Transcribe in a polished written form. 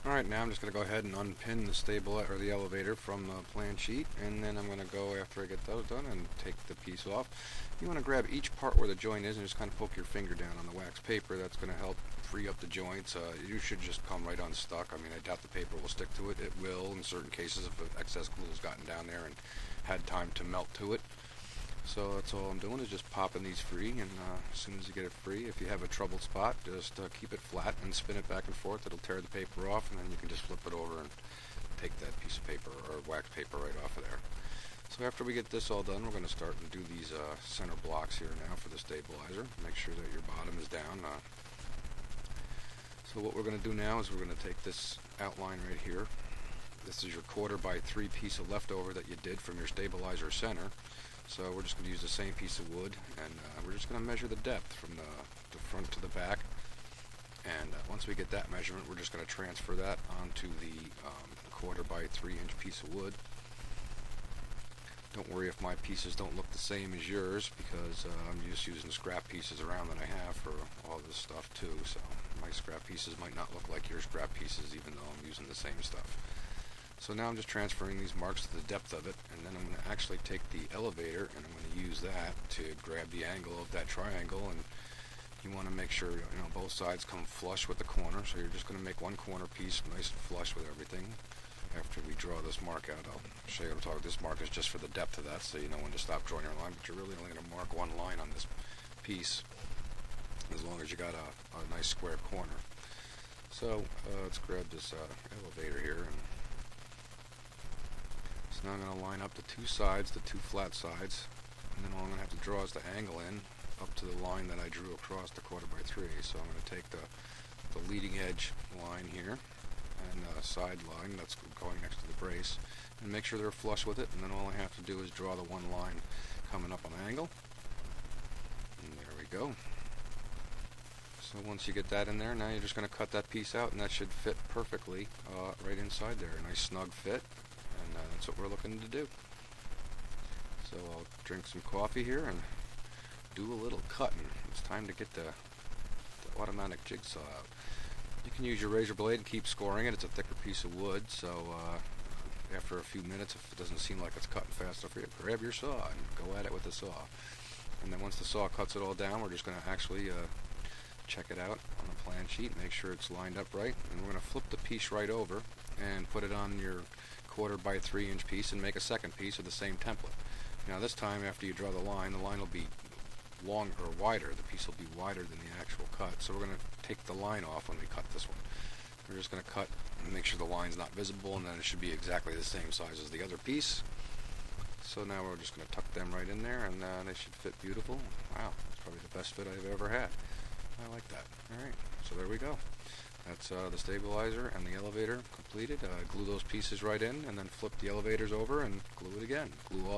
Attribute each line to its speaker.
Speaker 1: Alright, now I'm just going to go ahead and unpin the stabilizer or the elevator from the plan sheet, and then I'm going to go, after I get those done, and take the piece off. You want to grab each part where the joint is and just kind of poke your finger down on the wax paper. That's going to help free up the joints. You should just come right unstuck. I mean, I doubt the paper will stick to it. It will in certain cases if excess glue has gotten down there and had time to melt to it. So that's all I'm doing, is just popping these free, and as soon as you get it free, if you have a troubled spot, just keep it flat and spin it back and forth. It'll tear the paper off, and then you can just flip it over and take that piece of paper or wax paper right off of there. So after we get this all done, we're going to start and do these center blocks here now for the stabilizer. Make sure that your bottom is down. So what we're going to do now is we're going to take this outline right here. This is your 1/4x3 piece of leftover that you did from your stabilizer center. So we're just going to use the same piece of wood, and we're just going to measure the depth from the front to the back. And once we get that measurement, we're just going to transfer that onto the 1/4x3 inch piece of wood. Don't worry if my pieces don't look the same as yours, because I'm just using scrap pieces around that I have for all this stuff too. So my scrap pieces might not look like your scrap pieces, even though I'm using the same stuff. So now I'm just transferring these marks to the depth of it, and then I'm going to actually take the elevator and I'm going to use that to grab the angle of that triangle. And you want to make sure both sides come flush with the corner. So you're just going to make one corner piece nice and flush with everything. After we draw this mark out, I'll show you what I'm talking about. This mark is just for the depth of that, so you know when to stop drawing your line. But you're really only going to mark one line on this piece, as long as you got a nice square corner. So let's grab this elevator here. So now I'm going to line up the two sides, the two flat sides, and then all I'm going to have to draw is the angle in up to the line that I drew across the 1/4x3. So I'm going to take the leading edge line here and the side line that's going next to the brace, and make sure they're flush with it, and then all I have to do is draw the one line coming up on the angle. And there we go. So once you get that in there, now you're just going to cut that piece out, and that should fit perfectly right inside there. A nice snug fit. And that's what we're looking to do. So I'll drink some coffee here and do a little cutting. It's time to get the automatic jigsaw out. You can use your razor blade and keep scoring it. It's a thicker piece of wood, so after a few minutes, if it doesn't seem like it's cutting fast enough for you, grab your saw and go at it with the saw. And then once the saw cuts it all down, we're just going to actually check it out on the plan sheet, make sure it's lined up right, and we're going to flip the piece right over and put it on your 1/4x3 inch piece and make a second piece of the same template. Now this time, after you draw the line will be longer or wider. The piece will be wider than the actual cut. So we're going to take the line off when we cut this one. We're just going to cut and make sure the line's not visible, and then it should be exactly the same size as the other piece. So now we're just going to tuck them right in there, and they should fit beautiful. Wow, that's probably the best fit I've ever had. I like that. Alright, so there we go. That's the stabilizer and the elevator completed. Glue those pieces right in, and then flip the elevators over and glue it again. Glue all